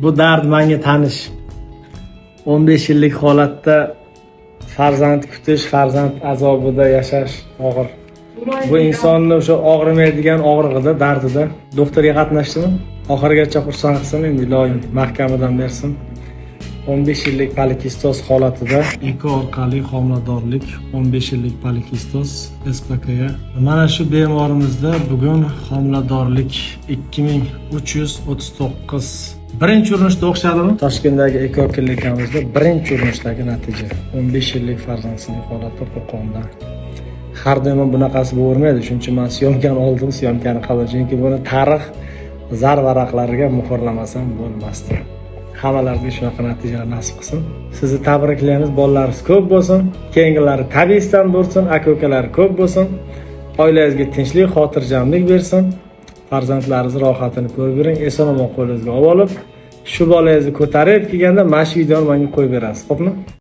Bu dard menga tanish. 15 yillik holatda farzand kutish, farzand azobida yashash og'ir. Bu insonni o'sha og'rimaydigan og'rig'ida, dardida. Doktorga qatnashdimi? Oxirigacha xursand qilsin, endi iloyim mahkamadan bersin. 15 yillik polikistoz holatida eko orqali homiladorlik, 15 yillik polikistoz SPK'ga. Mana shu bemorimizda bugun homiladorlik 2339. Birinchi urinishda o'xshadimi? Toshkentdagi eko klinikamizda birinchi urinishdagi natija. 15 yillik farzandsizlik holati Qo'qondan. Har doim bunaqasi bo'lavermaydi. Shuncha men syomkani oldim, syomkani qabul. Chunki buni tarix zar varaqlariga muhrlamasam bo'lmasdi. Hammalarga shunaqa natijalar nasib qilsin. Sizni tabriklaymiz. Bolalaringiz ko'p bo'lsin. Keyingilari tabiiydan bo'lsin, aka-ukalari ko'p bo'lsin. Oilangizga tinchlik, xotirjamlik bersin. Farzandlaringiz rohatini ko'rib yuring. Eson-omon qo'lingizga olib, shu bolangizni ko'tarib kelganda mana shu videoni menga qo'yib berasiz, xo'pmi?